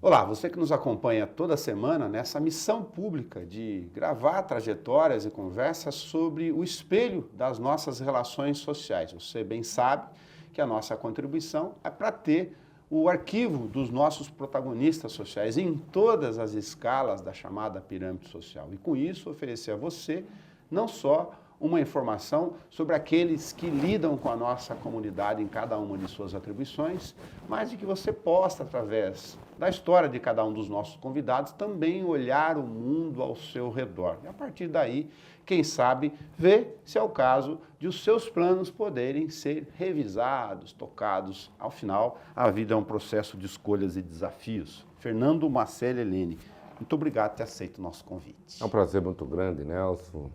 Olá, você que nos acompanha toda semana nessa missão pública de gravar trajetórias e conversas sobre o espelho das nossas relações sociais. Você bem sabe que a nossa contribuição é para ter o arquivo dos nossos protagonistas sociais em todas as escalas da chamada pirâmide social. E com isso oferecer a você não só uma informação sobre aqueles que lidam com a nossa comunidade em cada uma de suas atribuições, mas de que você possa, através da história de cada um dos nossos convidados, também olhar o mundo ao seu redor. E a partir daí, quem sabe, ver se é o caso de os seus planos poderem ser revisados, tocados. Ao final, a vida é um processo de escolhas e desafios. Fernando Macelli Helene, muito obrigado por ter aceito o nosso convite. É um prazer muito grande, Nelson.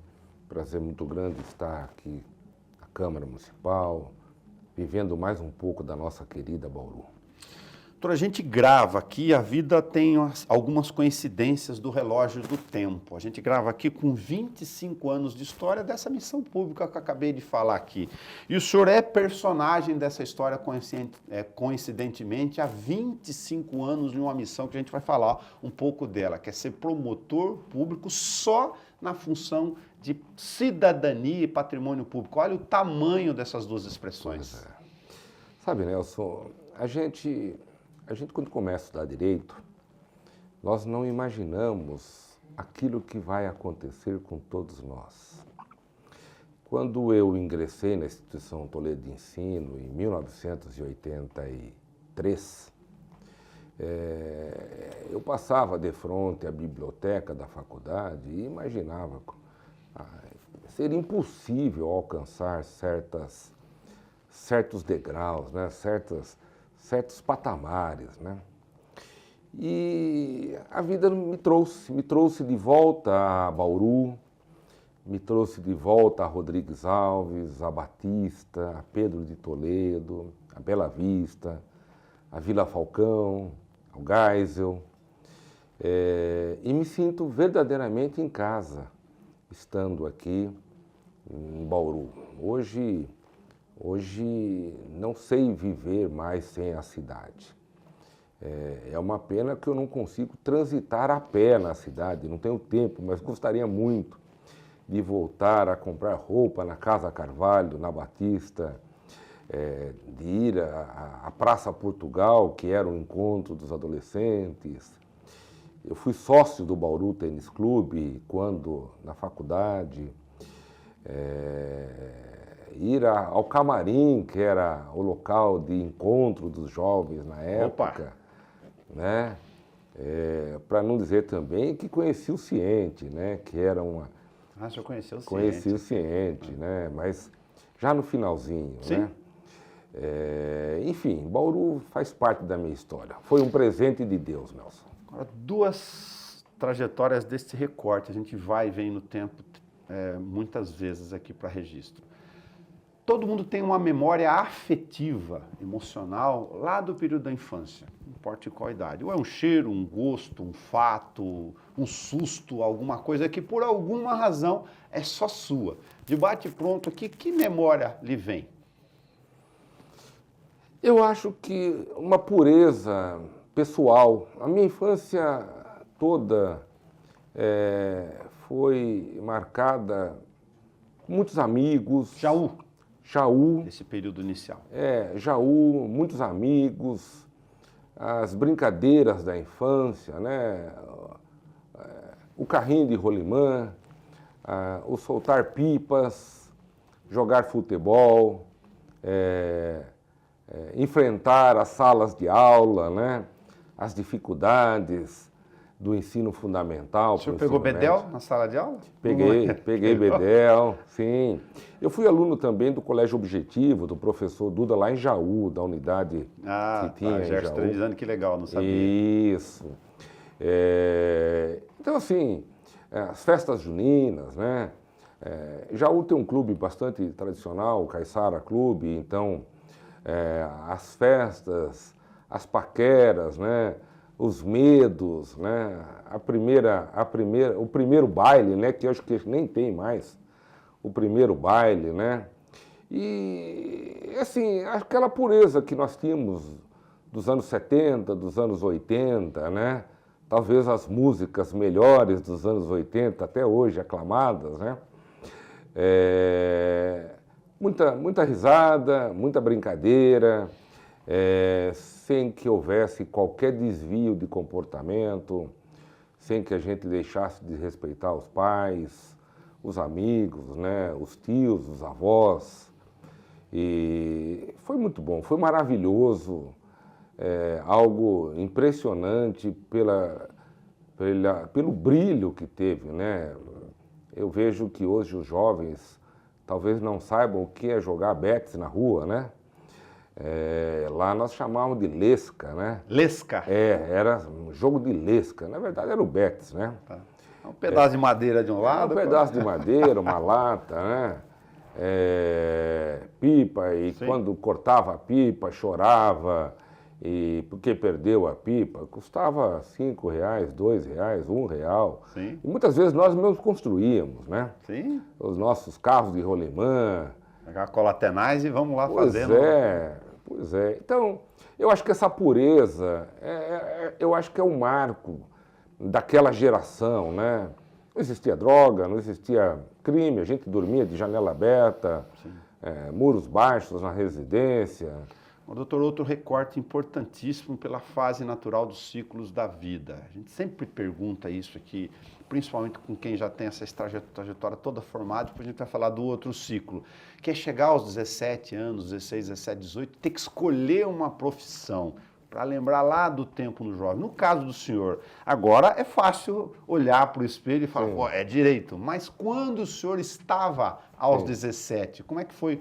Prazer muito grande estar aqui na Câmara Municipal, vivendo mais um pouco da nossa querida Bauru. Doutor, a gente grava aqui, a vida tem algumas coincidências do relógio do tempo. A gente grava aqui com 25 anos de história dessa missão pública que eu acabei de falar aqui. E o senhor é personagem dessa história coincidentemente há 25 anos de uma missão que a gente vai falar um pouco dela, que é ser promotor público só na função de cidadania e patrimônio público. Olha o tamanho dessas duas expressões. Sabe, Nelson, a gente quando começa a estudar direito, nós não imaginamos aquilo que vai acontecer com todos nós. Quando eu ingressei na Instituição Toledo de Ensino, em 1983, eu passava de frente à biblioteca da faculdade e imaginava ser impossível alcançar certos degraus, né? certos patamares, né? E a vida me trouxe de volta a Bauru, me trouxe de volta a Rodrigues Alves, a Batista, a Pedro de Toledo, a Bela Vista, a Vila Falcão, ao Geisel, e me sinto verdadeiramente em casa, estando aqui em Bauru. Hoje não sei viver mais sem a cidade. É uma pena que eu não consigo transitar a pé na cidade, não tenho tempo, mas gostaria muito de voltar a comprar roupa na Casa Carvalho, na Batista, de ir à Praça Portugal, que era o encontro dos adolescentes. Eu fui sócio do Bauru Tênis Clube quando, na faculdade, ir ao Camarim, que era o local de encontro dos jovens na época, né? Para não dizer também que conheci o Ciente, né? Que era uma... Ah, o senhor conheceu o Ciente. Conheci o Ciente, né? Mas já no finalzinho, sim, né? Enfim, Bauru faz parte da minha história. Foi um presente de Deus, Nelson. Agora, duas trajetórias desse recorte, a gente vai e vem no tempo muitas vezes aqui para registro. Todo mundo tem uma memória afetiva, emocional, lá do período da infância, não importa em qual idade. Ou é um cheiro, um gosto, um fato, um susto, alguma coisa que por alguma razão é só sua. De bate pronto aqui, que memória lhe vem? Eu acho que uma pureza pessoal. A minha infância toda foi marcada com muitos amigos. Jaú. Nesse período inicial. Jaú, muitos amigos, as brincadeiras da infância, né? O carrinho de rolimã, o soltar pipas, jogar futebol, enfrentar as salas de aula, né? As dificuldades do ensino fundamental. O senhor pegou Bedel na sala de aula? Peguei Bedel, sim. Eu fui aluno também do Colégio Objetivo, do professor Duda, lá em Jaú, da unidade que tinha em Jaú. Dizendo que legal, não sabia. Isso. Então, assim, as festas juninas, né? Jaú tem um clube bastante tradicional, o Caiçara Clube, então, as festas, as paqueras, né? Os medos, né? O primeiro baile, né? Que eu acho que nem tem mais, o primeiro baile, né? E, assim, aquela pureza que nós tínhamos dos anos 70, dos anos 80, né? Talvez as músicas melhores dos anos 80, até hoje aclamadas, né? Muita risada, muita brincadeira, sem que houvesse qualquer desvio de comportamento, sem que a gente deixasse de respeitar os pais, os amigos, né? Os tios, os avós. E foi muito bom, foi maravilhoso, algo impressionante pelo brilho que teve, né? Eu vejo que hoje os jovens talvez não saibam o que é jogar bets na rua, né? Lá nós chamávamos de lesca, né? Lesca? Era um jogo de lesca, na verdade era o bets, né? Tá. Um pedaço de madeira de um lado. Um pedaço de madeira, uma lata, né? Pipa, e sim, quando cortava a pipa, chorava, e porque perdeu a pipa, custava R$5, R$2, R$1. Sim. E muitas vezes nós mesmos construíamos, né? Sim. Os nossos carros de rolimã. Pegar colatenais e vamos lá Pois fazendo. Pois é. Então, eu acho que essa pureza, eu acho que é um marco daquela geração, né? Não existia droga, não existia crime, a gente dormia de janela aberta, muros baixos na residência. Doutor, outro recorte importantíssimo pela fase natural dos ciclos da vida. A gente sempre pergunta isso aqui, principalmente com quem já tem essa trajetória toda formada, depois a gente vai falar do outro ciclo, que é chegar aos 17 anos, 16, 17, 18, ter que escolher uma profissão, para lembrar lá do tempo no jovem. No caso do senhor, agora é fácil olhar para o espelho e falar, pô, é direito. Mas quando o senhor estava aos 17, como é que foi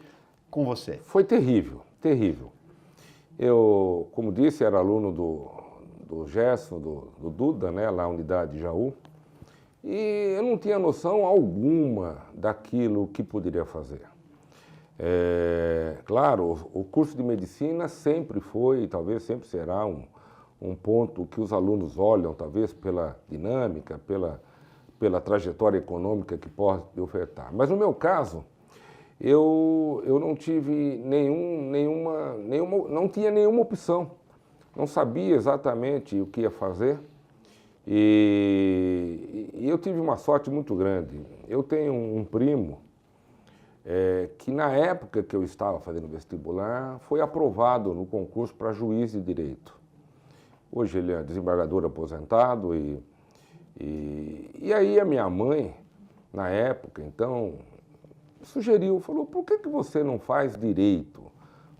com você? Foi terrível, terrível. Eu, como disse, era aluno do Gerson, do Duda, né, lá na unidade de Jaú, e eu não tinha noção alguma daquilo que poderia fazer. Claro, o curso de medicina sempre foi e talvez sempre será um ponto que os alunos olham, talvez pela dinâmica, pela trajetória econômica que pode ofertar. Mas no meu caso, eu não tive não tinha nenhuma opção, não sabia exatamente o que ia fazer e eu tive uma sorte muito grande. Eu tenho um primo que na época que eu estava fazendo vestibular foi aprovado no concurso para juiz de direito. Hoje ele é desembargador aposentado e aí a minha mãe, na época, então, sugeriu, falou, por que você não faz direito?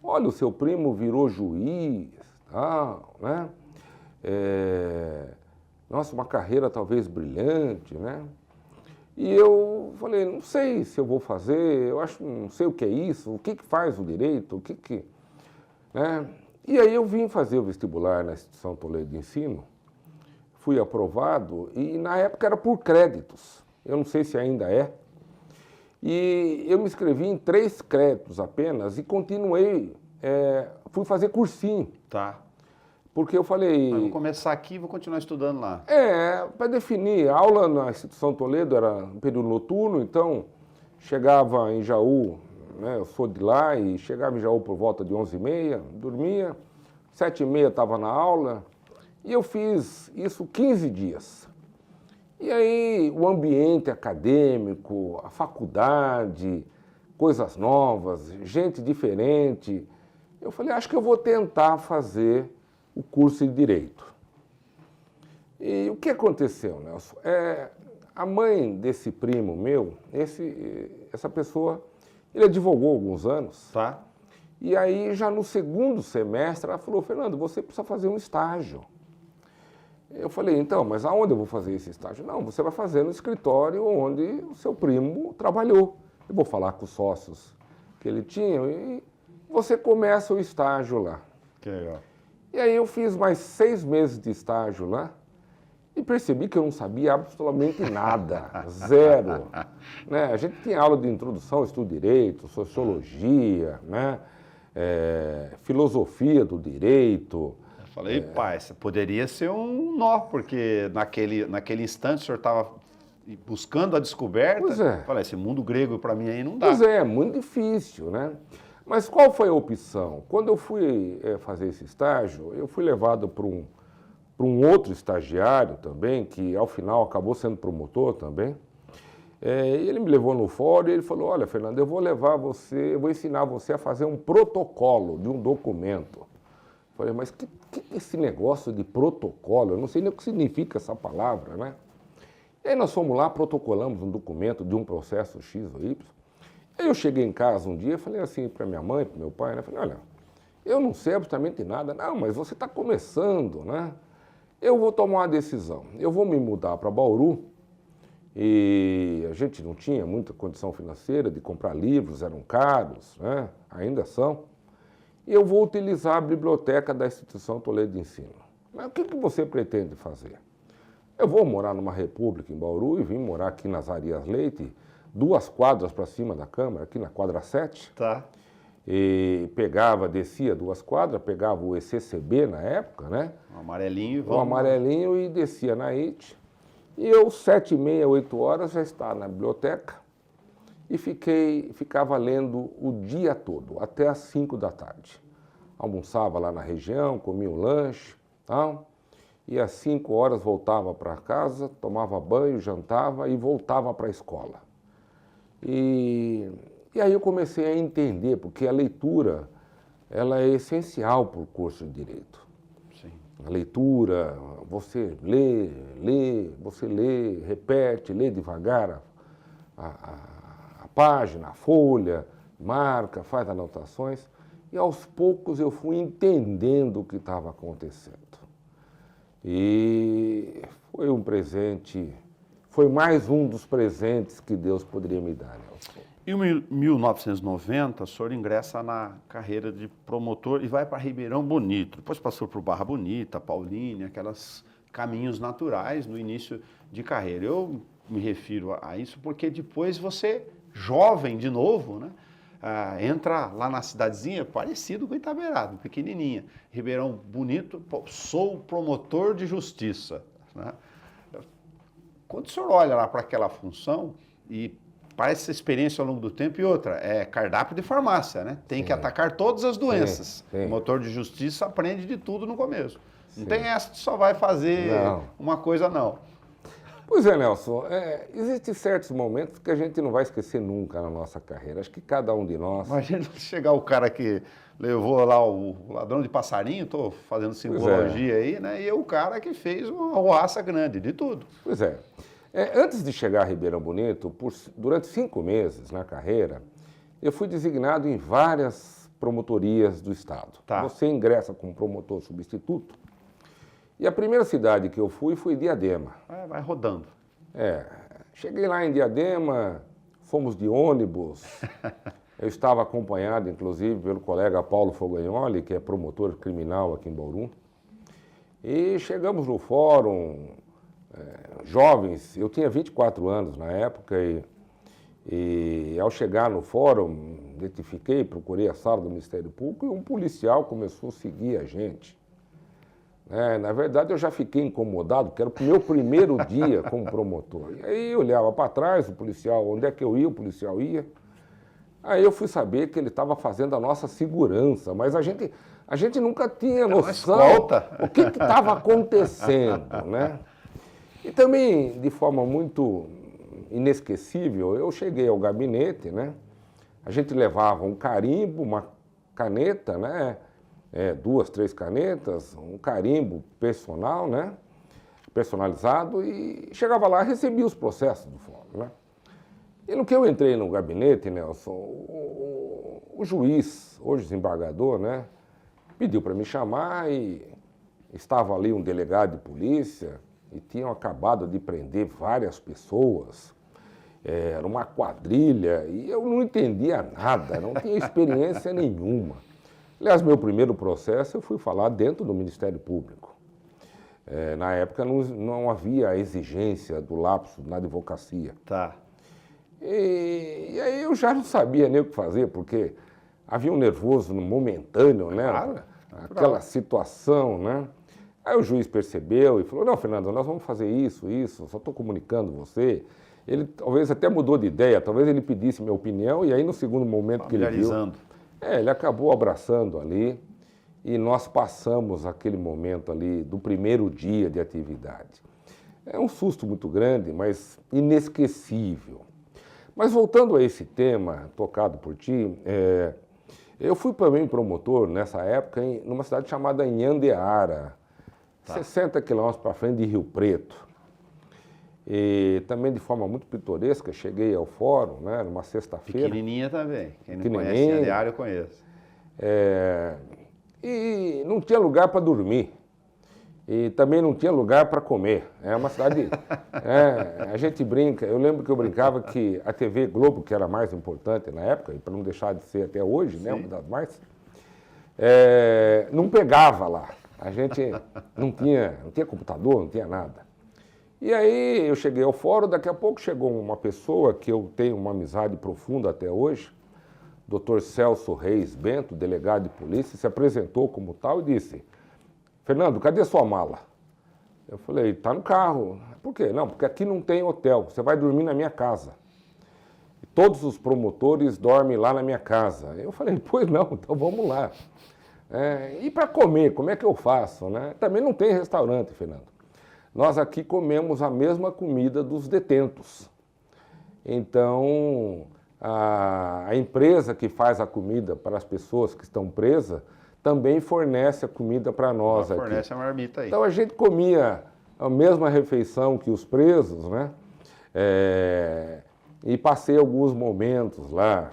Olha, o seu primo virou juiz, tal, né? Nossa, uma carreira talvez brilhante, né? E eu falei, não sei se eu vou fazer, não sei o que é isso, o que faz o direito, né? E aí eu vim fazer o vestibular na Instituição Toledo de Ensino, fui aprovado e na época era por créditos, eu não sei se ainda é. E eu me inscrevi em 3 créditos apenas e continuei, fui fazer cursinho. Tá. Porque eu falei... Vou começar aqui e vou continuar estudando lá. Para definir, a aula na Instituição Toledo era um período noturno, então chegava em Jaú, né, eu sou de lá, e chegava em Jaú por volta de 11h30, dormia, 7h30 estava na aula, e eu fiz isso 15 dias. E aí o ambiente acadêmico, a faculdade, coisas novas, gente diferente, eu falei, acho que eu vou tentar fazer o curso de Direito. E o que aconteceu, Nelson? A mãe desse primo meu, essa pessoa, ele advogou alguns anos. Tá. E aí, já no segundo semestre, ela falou, Fernando, você precisa fazer um estágio. Eu falei, então, mas aonde eu vou fazer esse estágio? Não, você vai fazer no escritório onde o seu primo trabalhou. Eu vou falar com os sócios que ele tinha e você começa o estágio lá. Que legal. E aí eu fiz mais 6 meses de estágio lá e percebi que eu não sabia absolutamente nada, zero. Né? A gente tinha aula de introdução, estudo de direito, sociologia, né? Filosofia do direito. Eu falei, pai, isso poderia ser um nó, porque naquele instante o senhor estava buscando a descoberta. Pois é. Falei, esse mundo grego para mim aí não dá. Pois é, muito difícil, né? Mas qual foi a opção? Quando eu fui fazer esse estágio, eu fui levado para um outro estagiário também, que ao final acabou sendo promotor também. Ele me levou no fórum e ele falou, olha, Fernando, eu vou ensinar você a fazer um protocolo de um documento. Eu falei, mas que é esse negócio de protocolo? Eu não sei nem o que significa essa palavra, né? E aí nós fomos lá, protocolamos um documento de um processo X ou Y. Aí eu cheguei em casa um dia e falei assim para minha mãe, para meu pai, né? Falei, olha, eu não sei absolutamente nada. Não, mas você está começando, né? Eu vou tomar uma decisão. Eu vou me mudar para Bauru e a gente não tinha muita condição financeira de comprar livros, eram caros, né? Ainda são. E eu vou utilizar a biblioteca da Instituição Toledo de Ensino. Mas o que você pretende fazer? Eu vou morar numa república em Bauru e vim morar aqui nas Arias Leite, 2 quadras para cima da Câmara, aqui na quadra 7. Tá. E descia 2 quadras, pegava o ECCB na época, né? O amarelinho e vamos. O amarelinho e descia na IT. E eu, 7h30, 8 horas, já estava na biblioteca e ficava lendo o dia todo, até às 5 da tarde. Almoçava lá na região, comia um lanche, tal. E às 5 horas voltava para casa, tomava banho, jantava e voltava para a escola. E aí eu comecei a entender, porque a leitura ela é essencial para o curso de Direito. Sim. A leitura, você lê, repete, lê devagar a página, a folha, marca, faz anotações. E aos poucos eu fui entendendo o que estava acontecendo. E foi um presente, foi mais um dos presentes que Deus poderia me dar, Nelson. Em 1990, o senhor ingressa na carreira de promotor e vai para Ribeirão Bonito. Depois passou por Barra Bonita, Paulínia, aqueles caminhos naturais no início de carreira. Eu me refiro a isso porque depois você, jovem de novo, né? Entra lá na cidadezinha, parecido com Itaberaba, pequenininha. Ribeirão Bonito, sou promotor de justiça. Né? Quando o senhor olha lá para aquela função e parece essa experiência ao longo do tempo e outra, é cardápio de farmácia, né? Tem que atacar todas as doenças. O promotor de justiça aprende de tudo no começo. Não tem essa que só vai fazer uma coisa, não. Pois é, Nelson, existem certos momentos que a gente não vai esquecer nunca na nossa carreira. Acho que cada um de nós... Imagina chegar o cara que levou lá o ladrão de passarinho, estou fazendo simbologia aí, né? E o cara que fez uma arruaça grande, de tudo. Pois é. Antes de chegar a Ribeirão Bonito, durante 5 meses na carreira, eu fui designado em várias promotorias do Estado. Tá. Você ingressa como promotor substituto. E a primeira cidade que eu fui foi Diadema. Vai rodando. Cheguei lá em Diadema, fomos de ônibus. Eu estava acompanhado, inclusive, pelo colega Paulo Fogagnoli, que é promotor criminal aqui em Bauru. E chegamos no fórum, jovens, eu tinha 24 anos na época, e ao chegar no fórum, identifiquei, procurei a sala do Ministério Público e um policial começou a seguir a gente. Na verdade, eu já fiquei incomodado, porque era o meu primeiro dia como promotor. E aí eu olhava para trás, o policial, onde é que eu ia, o policial ia. Aí eu fui saber que ele estava fazendo a nossa segurança, mas a gente nunca tinha noção o que estava acontecendo, né? E também, de forma muito inesquecível, eu cheguei ao gabinete, né? A gente levava um carimbo, uma caneta, né? 2, 3 canetas, um carimbo personal, né? Personalizado, e chegava lá e recebia os processos do fórum, né? E no que eu entrei no gabinete, Nelson, o juiz, hoje desembargador, né? Pediu para me chamar e estava ali um delegado de polícia e tinham acabado de prender várias pessoas. Era uma quadrilha e eu não entendia nada, não tinha experiência nenhuma. Aliás, meu primeiro processo eu fui falar dentro do Ministério Público. Na época não havia exigência do lapso na advocacia. Tá. E aí eu já não sabia nem o que fazer, porque havia um nervoso momentâneo, né? Claro. Aquela situação, né? Aí o juiz percebeu e falou, não, Fernando, nós vamos fazer isso, só estou comunicando você. Ele talvez até mudou de ideia, talvez ele pedisse minha opinião e aí no segundo momento que ele viu... Ele acabou abraçando ali e nós passamos aquele momento ali do primeiro dia de atividade. É um susto muito grande, mas inesquecível. Mas voltando a esse tema tocado por ti, eu fui também promotor nessa época numa cidade chamada Inhandeara, 60 quilômetros para frente de Rio Preto. E também de forma muito pitoresca, cheguei ao fórum, né, numa sexta-feira. Pequenininha também, quem não conhece Inhandeara eu conheço. E não tinha lugar para dormir. E também não tinha lugar para comer. É uma cidade... a gente brinca, eu lembro que eu brincava que a TV Globo, que era a mais importante na época, e para não deixar de ser até hoje, né, uma das mais, não pegava lá. A gente não tinha computador, não tinha nada. E aí eu cheguei ao fórum, daqui a pouco chegou uma pessoa que eu tenho uma amizade profunda até hoje, Dr. Celso Reis Bento, delegado de polícia, se apresentou como tal e disse: Fernando, cadê sua mala? Eu falei, tá no carro. Por quê? Não, porque aqui não tem hotel, você vai dormir na minha casa. E todos os promotores dormem lá na minha casa. Eu falei, pois não, então vamos lá. E para comer, como é que eu faço, né? Também não tem restaurante, Fernando. Nós aqui comemos a mesma comida dos detentos. Então, a empresa que faz a comida para as pessoas que estão presas também fornece a comida para nós aqui. Fornece a marmita aí. Então a gente comia a mesma refeição que os presos, né? E passei alguns momentos lá.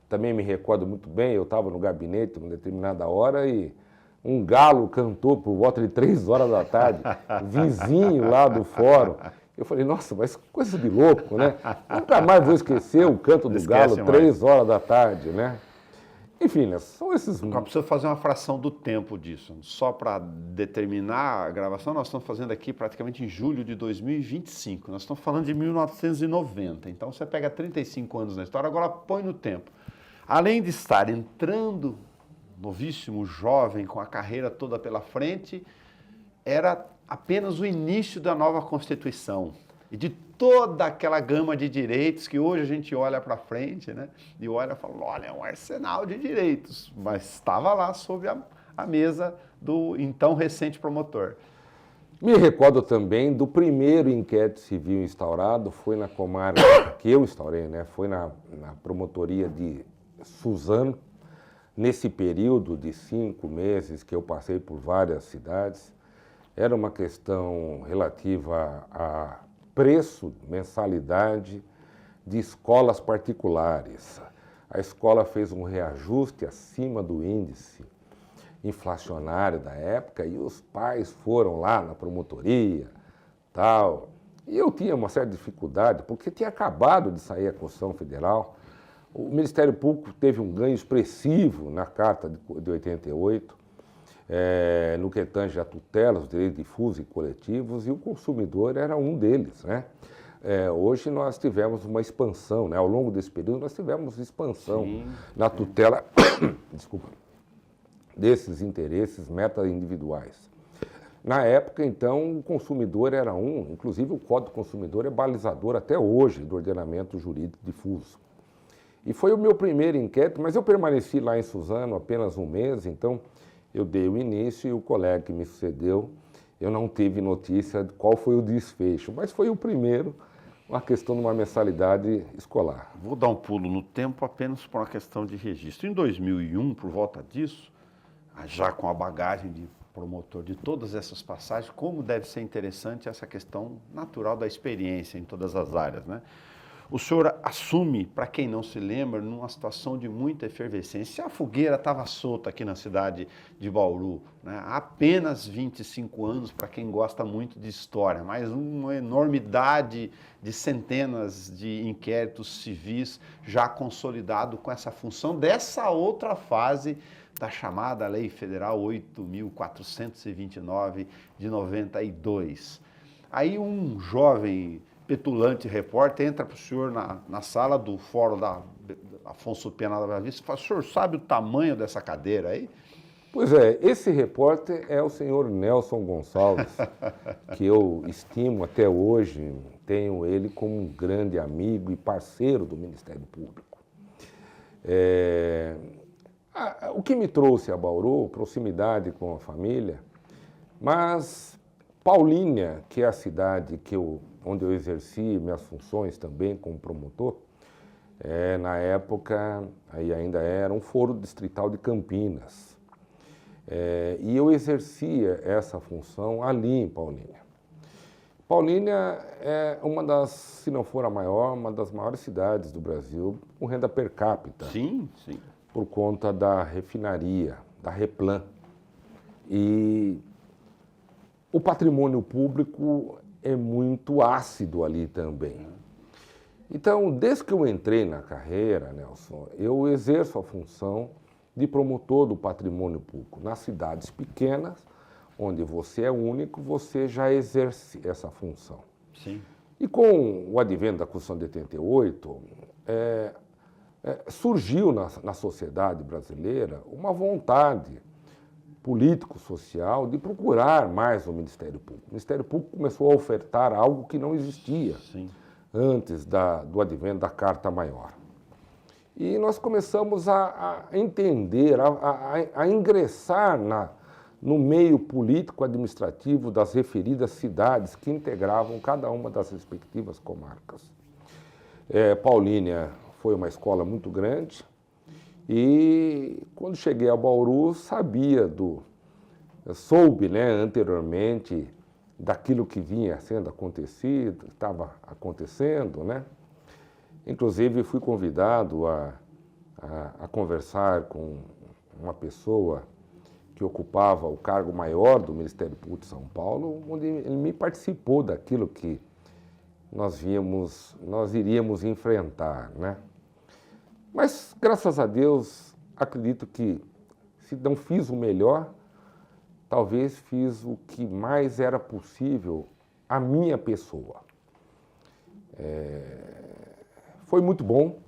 Também me recordo muito bem, eu estava no gabinete uma determinada hora e um galo cantou por volta de 3 horas da tarde, vizinho lá do fórum. Eu falei, nossa, mas coisa de louco, né? Nunca mais vou esquecer o canto do galo, 3 horas da tarde, né? Enfim, né, são esses... Agora precisa fazer uma fração do tempo disso. Só para determinar a gravação, nós estamos fazendo aqui praticamente em julho de 2025. Nós estamos falando de 1990. Então você pega 35 anos na história, agora põe no tempo. Além de estar entrando, novíssimo, jovem, com a carreira toda pela frente, era apenas o início da nova Constituição e de toda aquela gama de direitos que hoje a gente olha para frente, né? E olha e fala, olha, é um arsenal de direitos, mas estava lá sobre a mesa do então recente promotor. Me recordo também do primeiro inquérito civil instaurado, foi na comarca que eu instaurei, né? Foi na promotoria de Suzano, nesse período de 5 meses que eu passei por várias cidades. Era uma questão relativa a preço, mensalidade de escolas particulares. A escola fez um reajuste acima do índice inflacionário da época e os pais foram lá na promotoria, tal. E eu tinha uma certa dificuldade, porque tinha acabado de sair a Constituição Federal. O Ministério Público teve um ganho expressivo na Carta de 88, no que tange a tutela, os direitos difusos e coletivos, e o consumidor era um deles, né? Hoje nós tivemos uma expansão, né? Ao longo desse período nós tivemos expansão na tutela, desculpa, desses interesses meta-individuais. Na época, então, o consumidor era inclusive o Código do Consumidor é balizador até hoje do ordenamento jurídico difuso. E foi o meu primeiro inquérito, mas eu permaneci lá em Suzano apenas 1 mês, então eu dei o início e o colega que me sucedeu, eu não tive notícia de qual foi o desfecho, mas foi o primeiro, uma questão de uma mensalidade escolar. Vou dar um pulo no tempo apenas por uma questão de registro. Em 2001, por volta disso, já com a bagagem de promotor de todas essas passagens, como deve ser interessante essa questão natural da experiência em todas as áreas, né? O senhor assume, para quem não se lembra, numa situação de muita efervescência. A fogueira estava solta aqui na cidade de Bauru, né? Há apenas 25 anos, para quem gosta muito de história, mas uma enormidade de centenas de inquéritos civis já consolidado com essa função dessa outra fase da chamada Lei Federal 8.429 de 92. Aí um jovem petulante repórter entra para o senhor na sala do fórum da Afonso Pena da Boa Vista e fala, senhor, sabe o tamanho dessa cadeira aí? Pois é, esse repórter é o senhor Nelson Gonçalves, que eu estimo até hoje, tenho ele como um grande amigo e parceiro do Ministério Público. O que me trouxe a Bauru, proximidade com a família, mas Paulínia, que é a cidade onde eu exerci minhas funções também como promotor, na época aí ainda era um foro distrital de Campinas. E eu exercia essa função ali em Paulínia. Paulínia é uma das, se não for a maior, uma das maiores cidades do Brasil com renda per capita. Sim, sim. Por conta da refinaria, da Replan. E o patrimônio público é muito ácido ali também. Então, desde que eu entrei na carreira, Nelson, eu exerço a função de promotor do patrimônio público. Nas cidades pequenas, onde você é único, você já exerce essa função. Sim. E com o advento da Constituição de 88, surgiu na sociedade brasileira uma vontade político-social de procurar mais o Ministério Público. O Ministério Público começou a ofertar algo que não existia antes do advento da Carta Maior. E nós começamos a entender, a ingressar no meio político-administrativo das referidas cidades que integravam cada uma das respectivas comarcas. Paulínia foi uma escola muito grande e, quando cheguei a Bauru, soube, né, anteriormente daquilo que vinha sendo acontecido, estava acontecendo, né? Inclusive, fui convidado a conversar com uma pessoa que ocupava o cargo maior do Ministério Público de São Paulo, onde ele me participou daquilo que nós iríamos enfrentar, né? Mas, graças a Deus, acredito que, se não fiz o melhor, talvez fiz o que mais era possível à minha pessoa. Foi muito bom.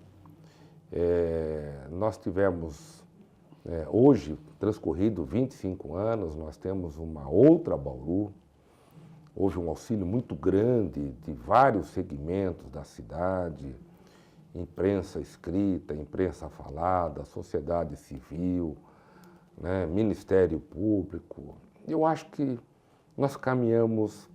Nós tivemos, hoje, transcorrido 25 anos, nós temos uma outra Bauru. Houve um auxílio muito grande de vários segmentos da cidade, imprensa escrita, imprensa falada, sociedade civil, né, Ministério Público. Eu acho que nós caminhamos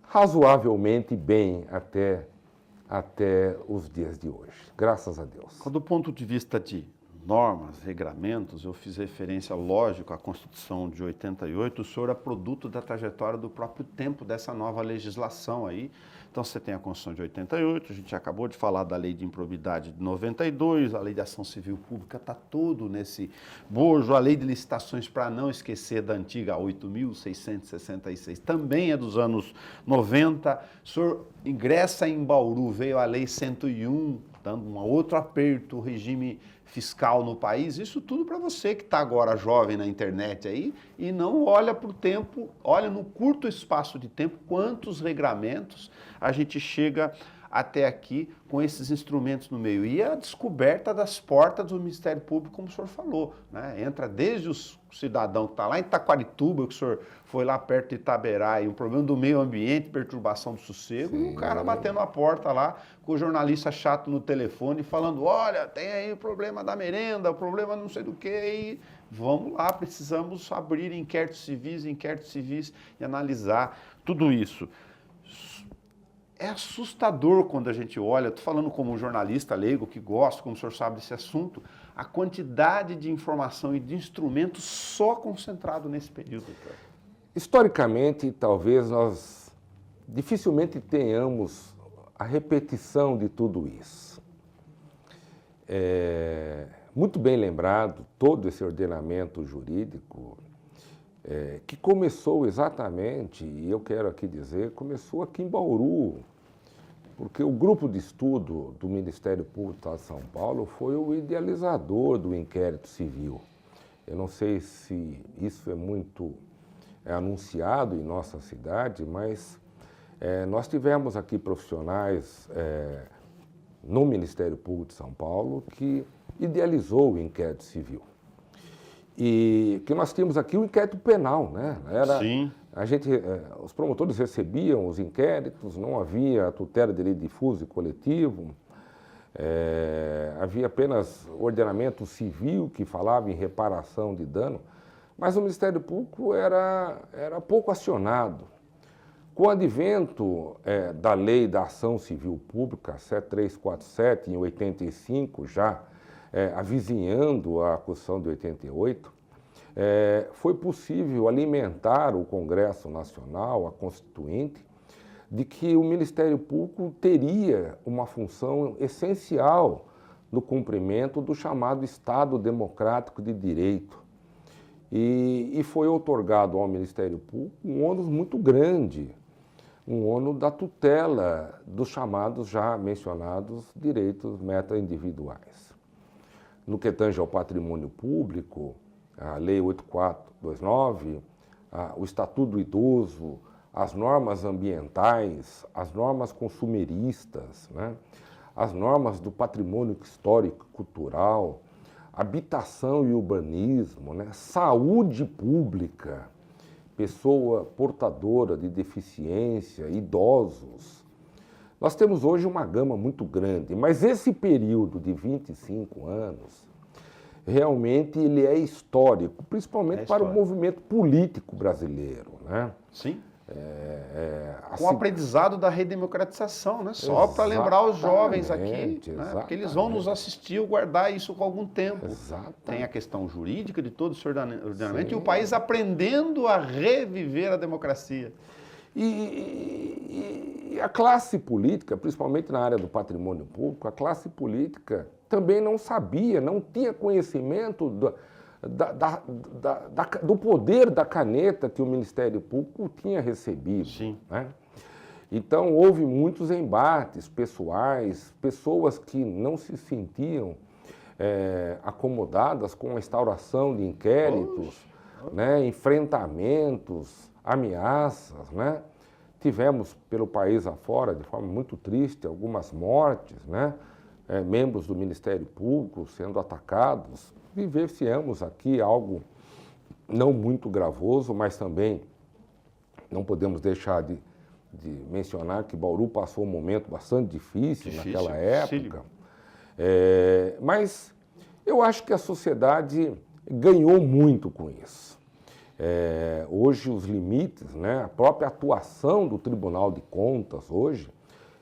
razoavelmente bem até os dias de hoje, graças a Deus. Do ponto de vista de normas, regramentos, eu fiz referência, lógico, à Constituição de 88, o senhor é produto da trajetória do próprio tempo dessa nova legislação aí. Então, você tem a Constituição de 88, a gente acabou de falar da Lei de Improbidade de 92, a Lei de Ação Civil Pública está tudo nesse bojo, a Lei de Licitações, para não esquecer da antiga 8.666, também é dos anos 90. O senhor ingressa em Bauru, veio a Lei 101, dando um outro aperto, o regime fiscal no país, isso tudo para você que está agora jovem na internet aí e não olha para o tempo, olha no curto espaço de tempo quantos regramentos a gente chega até aqui com esses instrumentos no meio. E a descoberta das portas do Ministério Público, como o senhor falou, né? Entra desde o cidadão que está lá em Taquarituba, que o senhor foi lá perto de Itaberá, e um problema do meio ambiente, perturbação do sossego, e o cara batendo a porta lá com o jornalista chato no telefone, falando, olha, tem aí o problema da merenda, o problema não sei do que, e vamos lá, precisamos abrir inquéritos civis e analisar tudo isso. É assustador quando a gente olha, estou falando como um jornalista leigo que gosta, como o senhor sabe desse assunto, a quantidade de informação e de instrumentos só concentrado nesse período. Historicamente, talvez nós dificilmente tenhamos a repetição de tudo isso. Muito bem lembrado, todo esse ordenamento jurídico que começou exatamente, e eu quero aqui dizer, começou aqui em Bauru, porque o grupo de estudo do Ministério Público de São Paulo foi o idealizador do inquérito civil. Eu não sei se isso é muito anunciado em nossa cidade, mas nós tivemos aqui profissionais no Ministério Público de São Paulo que idealizou o inquérito civil. E que nós tínhamos aqui o inquérito penal, né? Sim. Os promotores recebiam os inquéritos, não havia tutela de direito difuso e coletivo. Havia apenas o ordenamento civil que falava em reparação de dano, mas o Ministério Público era pouco acionado. Com o advento da Lei da Ação Civil Pública, 7347, em 85, já avizinhando a Constituição de 88, foi possível alimentar o Congresso Nacional, a Constituinte, de que o Ministério Público teria uma função essencial no cumprimento do chamado Estado Democrático de Direito. E foi outorgado ao Ministério Público um ônus muito grande, um ônus da tutela dos chamados já mencionados direitos meta-individuais. No que tange ao patrimônio público, a Lei 8429, o Estatuto do Idoso, as normas ambientais, as normas consumeristas, né? As normas do patrimônio histórico e cultural, habitação e urbanismo, né? Saúde pública, pessoa portadora de deficiência, idosos. Nós temos hoje uma gama muito grande, mas esse período de 25 anos, realmente ele é histórico, principalmente para o movimento político brasileiro, né? Sim. Com o aprendizado da redemocratização, né? Só para lembrar os jovens aqui, né? Porque eles vão nos assistir ou guardar isso com algum tempo. Exatamente. Tem a questão jurídica de todo esse ordenamento. Sim. E o país aprendendo a reviver a democracia. E a classe política, principalmente na área do patrimônio público, a classe política também não sabia, não tinha conhecimento do poder da caneta que o Ministério Público tinha recebido. Sim. Né? Então, houve muitos embates pessoais, pessoas que não se sentiam acomodadas com a instauração de inquéritos, né? Enfrentamentos, ameaças. Né? Tivemos pelo país afora, de forma muito triste, algumas mortes, né? Membros do Ministério Público sendo atacados. Vivenciamos aqui algo não muito gravoso, mas também não podemos deixar de mencionar que Bauru passou um momento bastante difícil naquela época. Mas eu acho que a sociedade ganhou muito com isso. Hoje os limites, né, a própria atuação do Tribunal de Contas hoje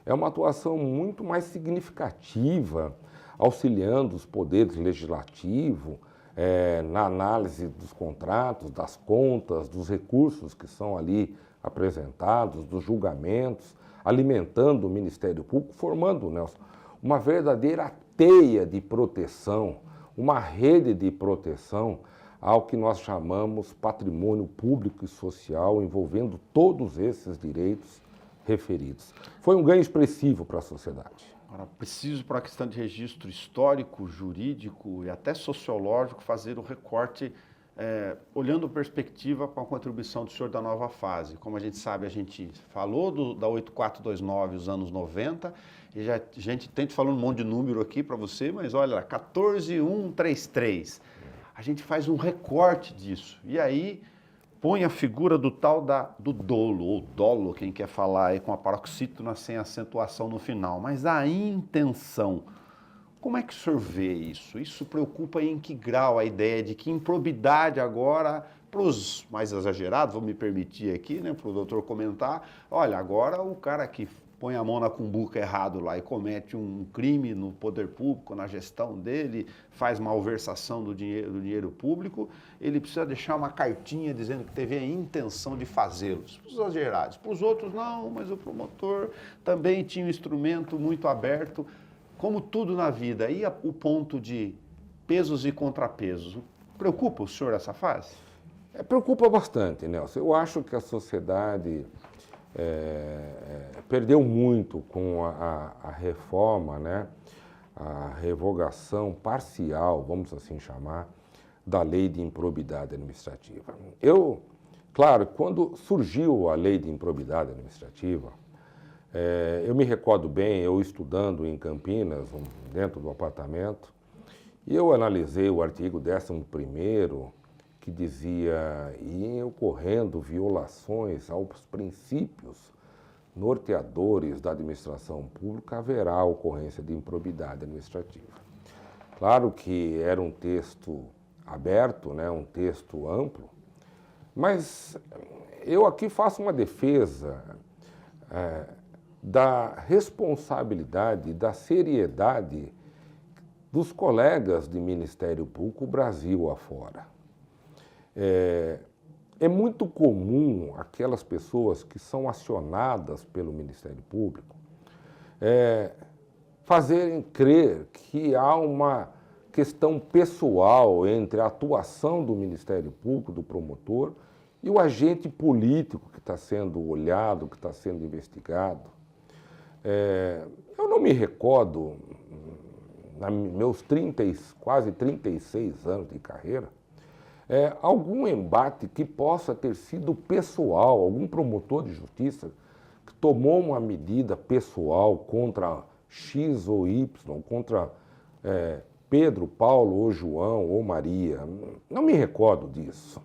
é uma atuação muito mais significativa, auxiliando os poderes legislativo na análise dos contratos, das contas, dos recursos que são ali apresentados, dos julgamentos, alimentando o Ministério Público, formando, Nelson, uma verdadeira teia de proteção, uma rede de proteção ao que nós chamamos patrimônio público e social, envolvendo todos esses direitos referidos. Foi um ganho expressivo para a sociedade. Agora, preciso, para a questão de registro histórico, jurídico e até sociológico, fazer o recorte olhando perspectiva com a contribuição do senhor da nova fase. Como a gente sabe, a gente falou da 8429, os anos 90, e a gente tenta falar um monte de número aqui para você, mas olha lá, 14133. A gente faz um recorte disso. E aí põe a figura do tal do dolo, ou dolo, quem quer falar aí com a paroxítona sem acentuação no final. Mas a intenção, como é que o senhor vê isso? Isso preocupa em que grau a ideia de que improbidade agora, para os mais exagerados, vou me permitir aqui, né, para o doutor comentar, olha, agora o cara que põe a mão na cumbuca errado lá e comete um crime no poder público, na gestão dele, faz malversação do dinheiro público, ele precisa deixar uma cartinha dizendo que teve a intenção de fazê-los. Para os exagerados. Para os outros, não, mas o promotor também tinha um instrumento muito aberto, como tudo na vida. E o ponto de pesos e contrapesos, preocupa o senhor essa fase? Preocupa bastante, Nelson. Eu acho que a sociedade perdeu muito com a reforma, né, a revogação parcial, vamos assim chamar, da lei de improbidade administrativa. Claro, quando surgiu a lei de improbidade administrativa, eu me recordo bem, eu estudando em Campinas, dentro do apartamento, e eu analisei o artigo 11º, que dizia, iam ocorrendo violações aos princípios norteadores da administração pública, haverá ocorrência de improbidade administrativa. Claro que era um texto aberto, né, um texto amplo, mas eu aqui faço uma defesa da responsabilidade, da seriedade dos colegas de Ministério Público Brasil afora. É muito comum aquelas pessoas que são acionadas pelo Ministério Público fazerem crer que há uma questão pessoal entre a atuação do Ministério Público, do promotor, e o agente político que está sendo olhado, que está sendo investigado. Eu não me recordo, nos meus quase 36 anos de carreira, algum embate que possa ter sido pessoal, algum promotor de justiça que tomou uma medida pessoal contra X ou Y, contra Pedro, Paulo, ou João, ou Maria. Não me recordo disso.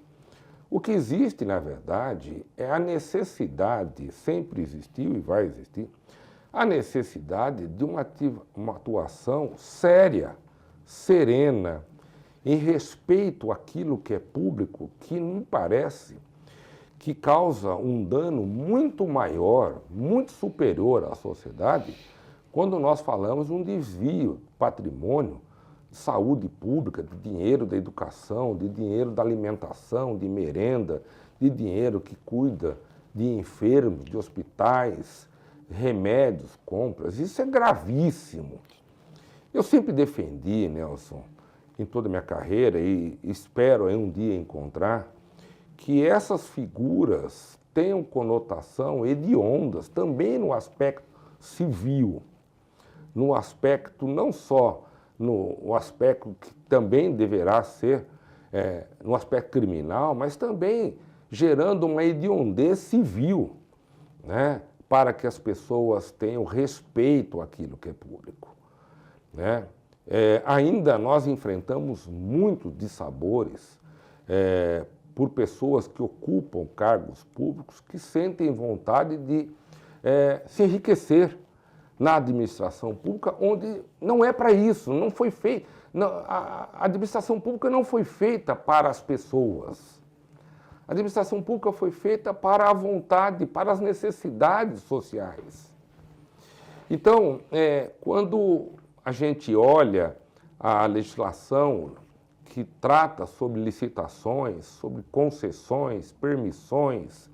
O que existe, na verdade, é a necessidade, sempre existiu e vai existir, a necessidade de uma atuação séria, serena, em respeito àquilo que é público, que me parece que causa um dano muito maior, muito superior à sociedade, quando nós falamos de um desvio de patrimônio, de saúde pública, de dinheiro da educação, de dinheiro da alimentação, de merenda, de dinheiro que cuida de enfermos, de hospitais, remédios, compras. Isso é gravíssimo. Eu sempre defendi, Nelson, em toda a minha carreira, e espero um dia encontrar, que essas figuras tenham conotação hediondas também no aspecto civil, no aspecto não só no aspecto que também deverá ser no aspecto criminal, mas também gerando uma hediondez civil, né, para que as pessoas tenham respeito àquilo que é público, né? Ainda nós enfrentamos muitos dissabores por pessoas que ocupam cargos públicos que sentem vontade de se enriquecer na administração pública, onde não é para isso, não foi feito. A administração pública não foi feita para as pessoas. A administração pública foi feita para a vontade, para as necessidades sociais. Então, quando a gente olha a legislação que trata sobre licitações, sobre concessões, permissões,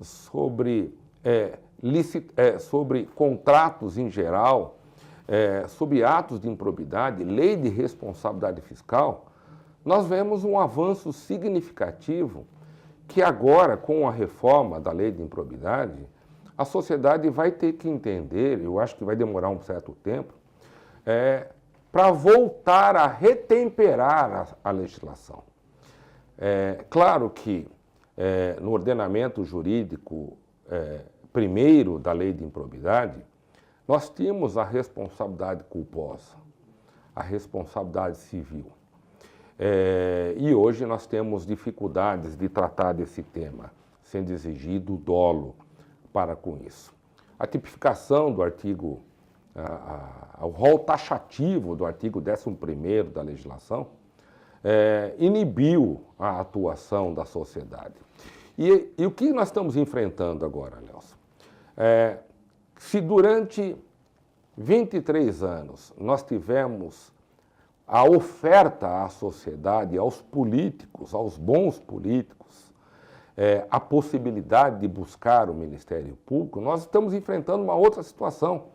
sobre contratos em geral, sobre atos de improbidade, lei de responsabilidade fiscal, nós vemos um avanço significativo que agora, com a reforma da lei de improbidade, a sociedade vai ter que entender, eu acho que vai demorar um certo tempo, para voltar a retemperar a legislação. Claro que no ordenamento jurídico primeiro da lei de improbidade, nós tínhamos a responsabilidade culposa, a responsabilidade civil. E hoje nós temos dificuldades de tratar desse tema, sendo exigido dolo para com isso. A tipificação do artigo, o rol taxativo do artigo 11º da legislação, inibiu a atuação da sociedade. E o que nós estamos enfrentando agora, Nelson? Se durante 23 anos nós tivemos a oferta à sociedade, aos políticos, aos bons políticos, a possibilidade de buscar o Ministério Público, nós estamos enfrentando uma outra situação.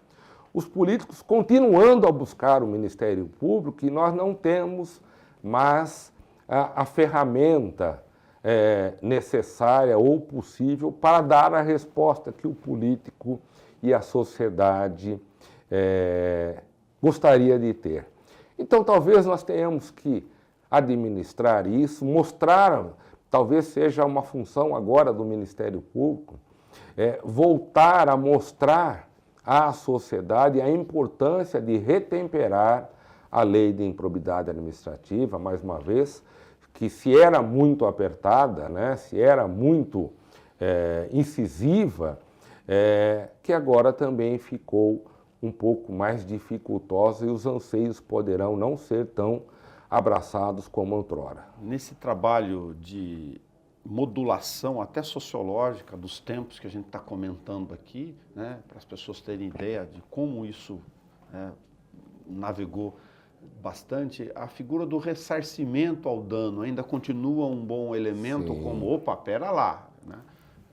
Os políticos continuando a buscar o Ministério Público e nós não temos mais a ferramenta necessária ou possível para dar a resposta que o político e a sociedade gostaria de ter. Então, talvez nós tenhamos que administrar isso, mostrar, talvez seja uma função agora do Ministério Público, voltar a mostrar à sociedade a importância de retemperar a lei de improbidade administrativa, mais uma vez, que se era muito apertada, né, se era muito incisiva, que agora também ficou um pouco mais dificultosa e os anseios poderão não ser tão abraçados como outrora. Nesse trabalho de modulação até sociológica dos tempos que a gente está comentando aqui, né, para as pessoas terem ideia de como isso navegou bastante, a figura do ressarcimento ao dano ainda continua um bom elemento. Sim. Como, opa, pera lá, né?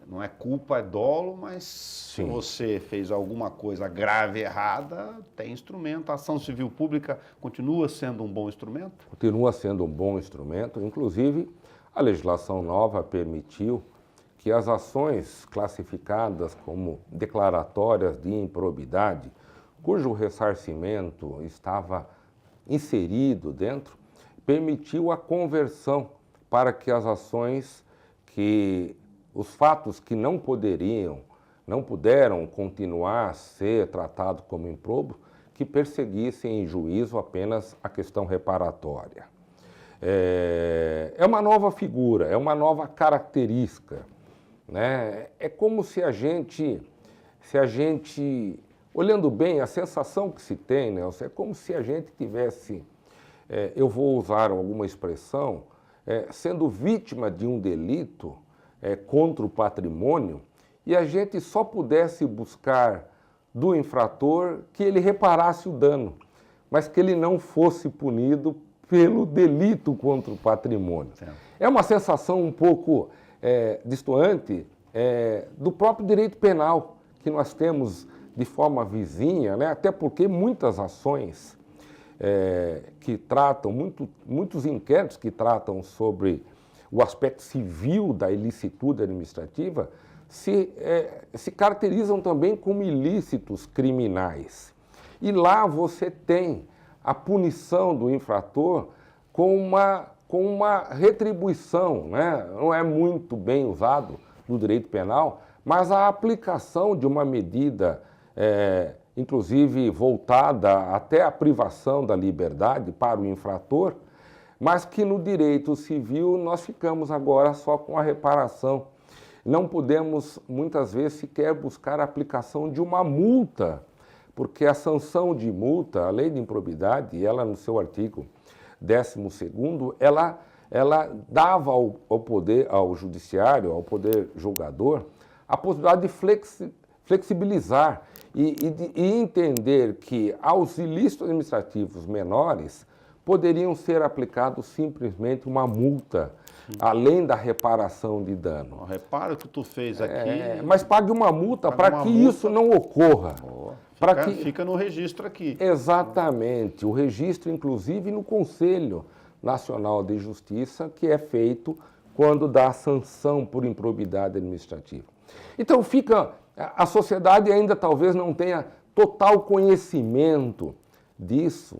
Não é culpa, é dolo, mas Sim. se você fez alguma coisa grave errada, tem instrumento. A ação civil pública continua sendo um bom instrumento? Continua sendo um bom instrumento. Inclusive, a legislação nova permitiu que as ações classificadas como declaratórias de improbidade, cujo ressarcimento estava inserido dentro, permitiu a conversão para que as ações os fatos que não puderam continuar a ser tratados como improbo, que perseguissem em juízo apenas a questão reparatória. É uma nova figura, é uma nova característica, né? É como se a gente, olhando bem, a sensação que se tem, Nelson, é como se a gente tivesse, eu vou usar alguma expressão, sendo vítima de um delito contra o patrimônio, e a gente só pudesse buscar do infrator que ele reparasse o dano, mas que ele não fosse punido pelo delito contra o patrimônio. Certo. É uma sensação um pouco distoante do próprio direito penal que nós temos de forma vizinha, né? Até porque muitas ações que tratam, muitos inquéritos que tratam sobre o aspecto civil da ilicitude administrativa se caracterizam também como ilícitos criminais. E lá você tem a punição do infrator com uma retribuição, né? Não é muito bem usado no direito penal, mas a aplicação de uma medida, inclusive voltada até a privação da liberdade para o infrator, mas que no direito civil nós ficamos agora só com a reparação. Não podemos, muitas vezes, sequer buscar a aplicação de uma multa, porque a sanção de multa, a lei de improbidade, ela no seu artigo 12º, ela dava ao judiciário, ao poder julgador, a possibilidade de flexibilizar e entender que aos ilícitos administrativos menores poderiam ser aplicados simplesmente uma multa, além da reparação de dano. Repara o que tu fez aqui. Mas pague uma multa para que isso não ocorra. Fica no registro aqui. Exatamente. O registro, inclusive, no Conselho Nacional de Justiça, que é feito quando dá a sanção por improbidade administrativa. Então, a sociedade ainda talvez não tenha total conhecimento disso,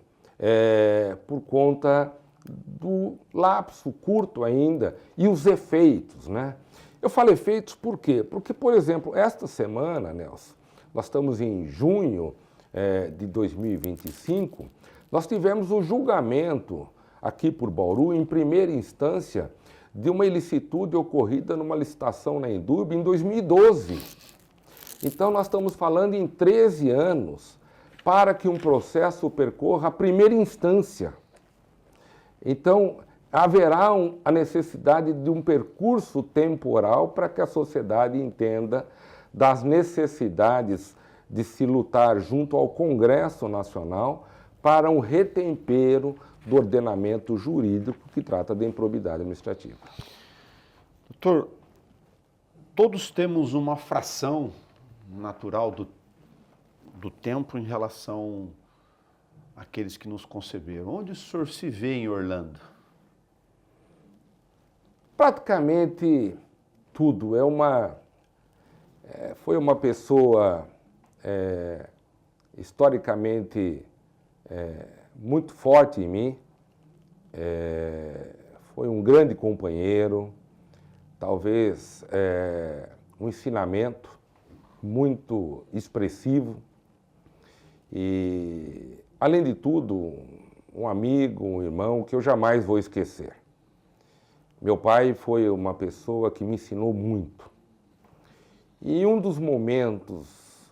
por conta do lapso curto ainda e os efeitos, né? Eu falo efeitos por quê? Porque, por exemplo, esta semana, Nelson, nós estamos em junho de 2025, nós tivemos o julgamento aqui por Bauru, em primeira instância, de uma ilicitude ocorrida numa licitação na Endurb em 2012. Então, nós estamos falando em 13 anos para que um processo percorra a primeira instância. Então, haverá a necessidade de um percurso temporal para que a sociedade entenda das necessidades de se lutar junto ao Congresso Nacional para um retempero do ordenamento jurídico que trata da improbidade administrativa. Doutor, todos temos uma fração natural do tempo em relação àqueles que nos conceberam. Onde o senhor se vê em Orlando? Praticamente tudo. Foi uma pessoa historicamente muito forte em mim, foi um grande companheiro, talvez um ensinamento muito expressivo e, além de tudo, um amigo, um irmão que eu jamais vou esquecer. Meu pai foi uma pessoa que me ensinou muito. E um dos momentos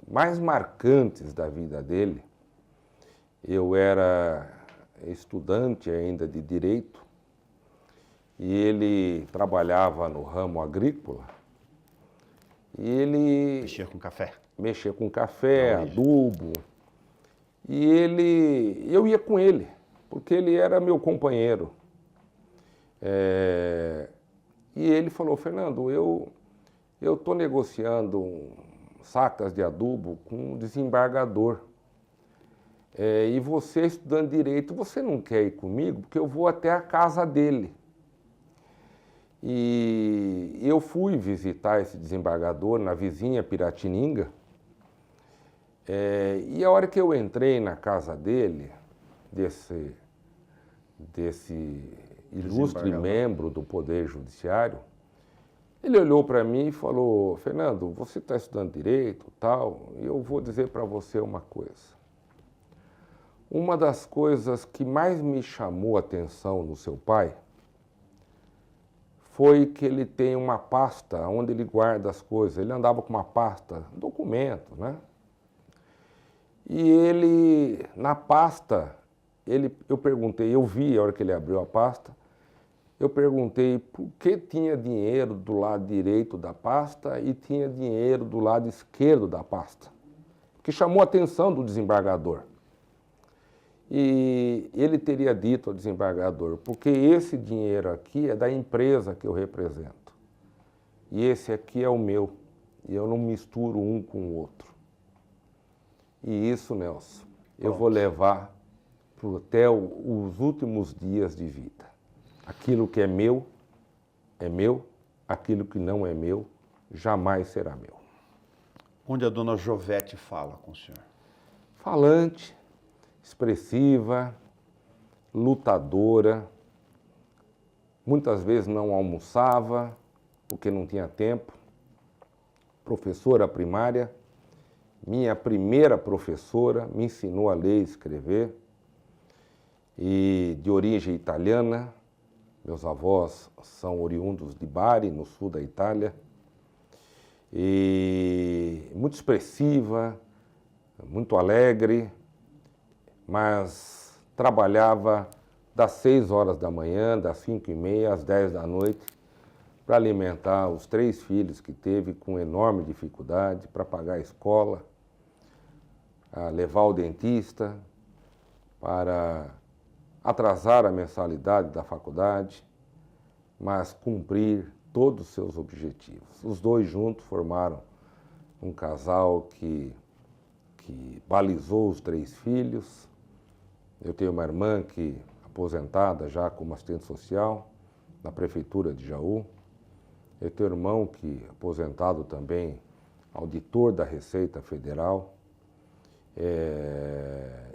mais marcantes da vida dele, eu era estudante ainda de Direito, e ele trabalhava no ramo agrícola, e ele Mexer com café. mexia com café, adubo, e eu ia com ele, porque ele era meu companheiro. E ele falou, Fernando, eu estou negociando sacas de adubo com um desembargador. E você, estudando Direito, você não quer ir comigo? Porque eu vou até a casa dele. E eu fui visitar esse desembargador na vizinha Piratininga. E a hora que eu entrei na casa dele, desse ilustre membro do Poder Judiciário, ele olhou para mim e falou, Fernando, você está estudando Direito, tal, e eu vou dizer para você uma coisa. Uma das coisas que mais me chamou a atenção no seu pai foi que ele tem uma pasta onde ele guarda as coisas. Ele andava com uma pasta, documentos, né? E ele, na pasta, eu perguntei, eu vi a hora que ele abriu a pasta, eu perguntei por que tinha dinheiro do lado direito da pasta e tinha dinheiro do lado esquerdo da pasta, que chamou a atenção do desembargador. E ele teria dito ao desembargador, porque esse dinheiro aqui é da empresa que eu represento, e esse aqui é o meu, e eu não misturo um com o outro. E isso, Nelson, eu vou levar até os últimos dias de vida. Aquilo que é meu, aquilo que não é meu, jamais será meu. Onde a dona Jovete fala com o senhor? Falante, expressiva, lutadora, muitas vezes não almoçava, porque não tinha tempo, professora primária, minha primeira professora, me ensinou a ler e escrever, e de origem italiana, meus avós são oriundos de Bari, no sul da Itália, e muito expressiva, muito alegre, mas trabalhava das 6 horas da manhã, das 5h30 às 10 da noite, para alimentar os 3 filhos que teve com enorme dificuldade, para pagar a escola, a levar ao dentista, para atrasar a mensalidade da faculdade, mas cumprir todos os seus objetivos. Os dois juntos formaram um casal que balizou os 3 filhos. Eu tenho uma irmã que aposentada já como assistente social na prefeitura de Jaú. Eu tenho um irmão que aposentado também, auditor da Receita Federal.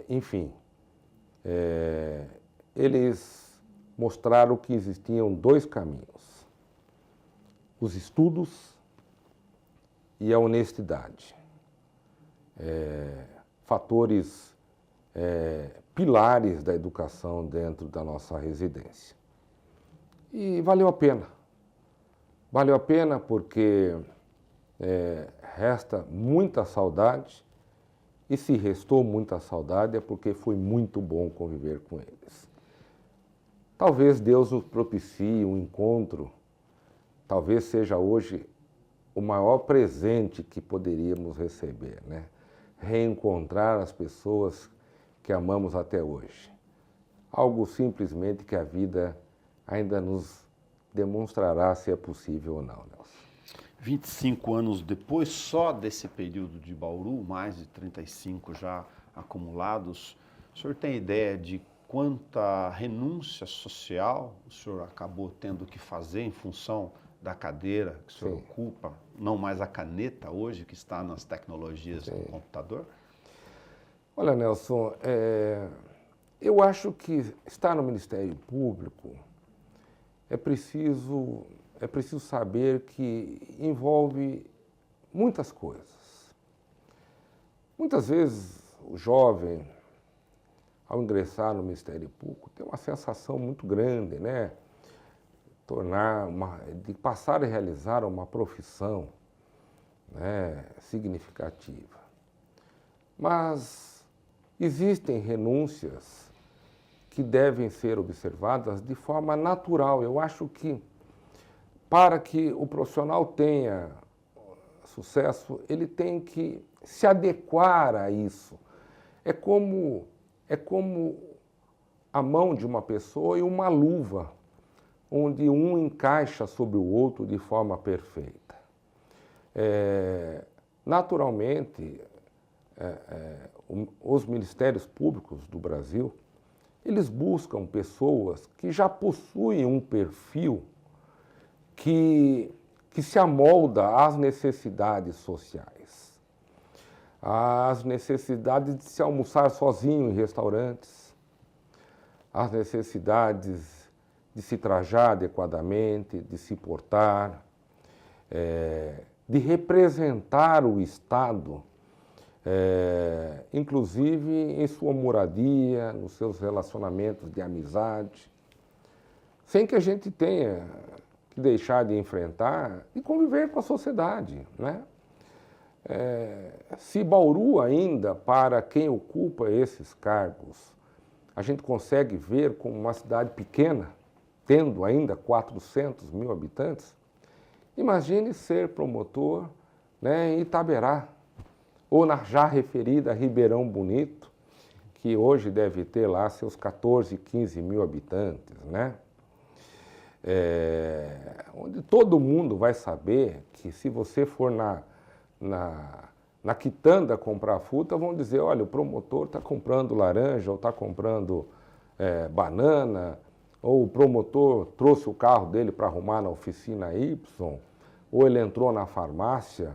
Enfim, eles mostraram que existiam 2 caminhos: os estudos e a honestidade. Fatores pilares da educação dentro da nossa residência. E valeu a pena. Valeu a pena porque resta muita saudade, e se restou muita saudade é porque foi muito bom conviver com eles. Talvez Deus nos propicie um encontro, talvez seja hoje o maior presente que poderíamos receber, né? Reencontrar as pessoas que amamos até hoje. Algo simplesmente que a vida ainda nos demonstrará se é possível ou não, Nelson. 25 anos depois, só desse período de Bauru, mais de 35 já acumulados, o senhor tem ideia de quanta renúncia social o senhor acabou tendo que fazer em função da cadeira que o senhor ocupa, não mais a caneta hoje, que está nas tecnologias do computador? Olha, Nelson, eu acho que estar no Ministério Público é preciso saber que envolve muitas coisas. Muitas vezes o jovem, ao ingressar no Ministério Público, tem uma sensação muito grande, né? De passar a realizar uma profissão, né, significativa. Mas existem renúncias que devem ser observadas de forma natural. Eu acho que para que o profissional tenha sucesso, ele tem que se adequar a isso. É como a mão de uma pessoa e uma luva, onde um encaixa sobre o outro de forma perfeita. Naturalmente, os ministérios públicos do Brasil, eles buscam pessoas que já possuem um perfil que se amolda às necessidades sociais, às necessidades de se almoçar sozinho em restaurantes, às necessidades de se trajar adequadamente, de se portar, de representar o Estado, inclusive em sua moradia, nos seus relacionamentos de amizade, sem que a gente tenha que deixar de enfrentar e conviver com a sociedade, né? Se Bauru ainda, para quem ocupa esses cargos, a gente consegue ver como uma cidade pequena, tendo ainda 400 mil habitantes, imagine ser promotor, né, em Itaberá, ou na já referida Ribeirão Bonito, que hoje deve ter lá seus 14, 15 mil habitantes, né? Onde todo mundo vai saber que se você for na quitanda comprar fruta, vão dizer, olha, o promotor está comprando laranja, ou está comprando banana, ou o promotor trouxe o carro dele para arrumar na oficina Y, ou ele entrou na farmácia.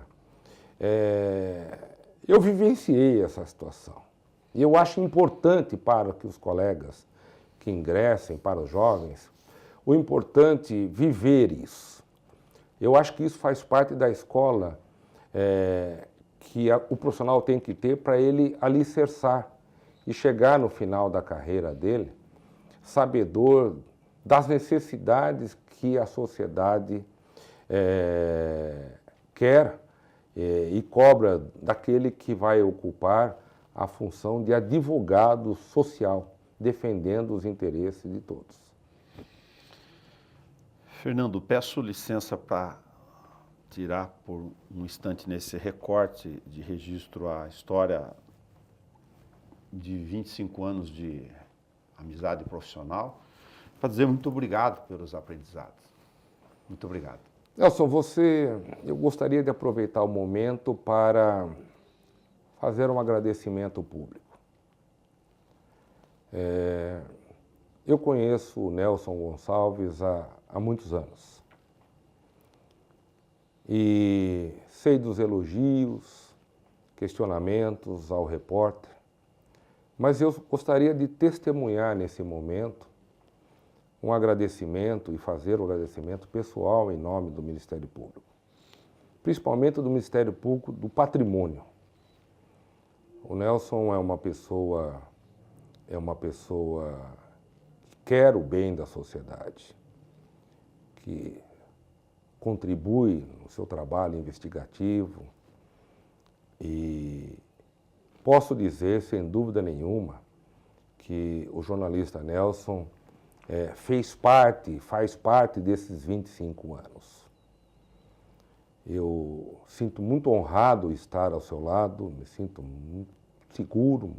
Eu vivenciei essa situação. E eu acho importante para que os colegas que ingressem, para os jovens, o importante viver isso. Eu acho que isso faz parte da escola que o profissional tem que ter para ele alicerçar e chegar no final da carreira dele sabedor das necessidades que a sociedade quer e cobra daquele que vai ocupar a função de advogado social, defendendo os interesses de todos. Fernando, peço licença para tirar por um instante nesse recorte de registro a história de 25 anos de amizade profissional, para dizer muito obrigado pelos aprendizados. Muito obrigado. Nelson, eu gostaria de aproveitar o momento para fazer um agradecimento público. Eu conheço o Nelson Gonçalves há muitos anos. E sei dos elogios, questionamentos ao repórter, mas eu gostaria de testemunhar nesse momento um agradecimento e fazer um agradecimento pessoal em nome do Ministério Público, principalmente do Ministério Público do Patrimônio. O Nelson é uma pessoa que quer o bem da sociedade, que contribui no seu trabalho investigativo e posso dizer, sem dúvida nenhuma, que o jornalista Nelson faz parte desses 25 anos. Eu sinto muito honrado estar ao seu lado, me sinto muito seguro,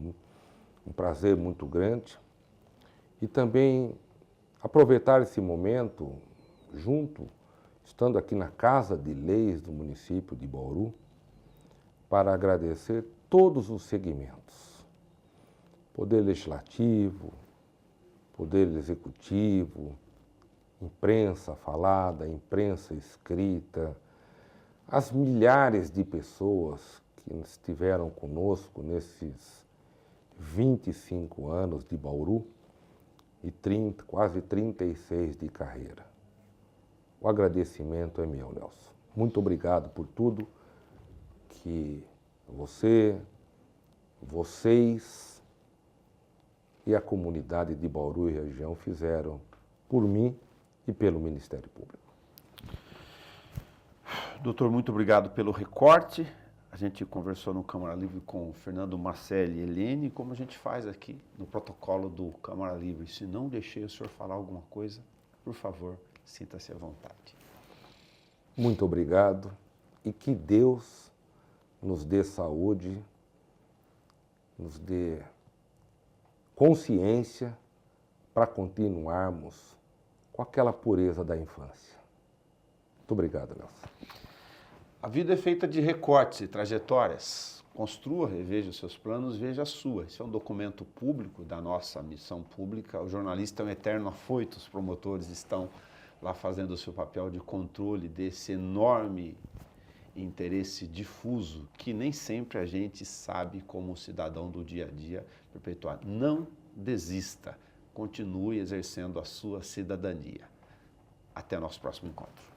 um prazer muito grande. E também aproveitar esse momento, estando aqui na Casa de Leis do município de Bauru, para agradecer todos os segmentos. Poder Legislativo, Poder Executivo, imprensa falada, imprensa escrita, as milhares de pessoas que estiveram conosco nesses 25 anos de Bauru e quase 36 de carreira. O agradecimento é meu, Nelson. Muito obrigado por tudo que vocês e a comunidade de Bauru e região fizeram por mim e pelo Ministério Público. Doutor, muito obrigado pelo recorte. A gente conversou no Câmara Livre com o Fernando Marcelli e Helene, como a gente faz aqui no protocolo do Câmara Livre. Se não deixei o senhor falar alguma coisa, por favor, sinta-se à vontade. Muito obrigado e que Deus nos dê saúde, nos dê consciência para continuarmos com aquela pureza da infância. Muito obrigado, Nelson. A vida é feita de recortes e trajetórias. Construa, reveja os seus planos, veja a sua. Esse é um documento público da nossa missão pública. O jornalista é um eterno afoito, os promotores estão lá fazendo o seu papel de controle desse enorme interesse difuso que nem sempre a gente sabe, como cidadão do dia a dia, perpetuar. Não desista, continue exercendo a sua cidadania. Até nosso próximo encontro.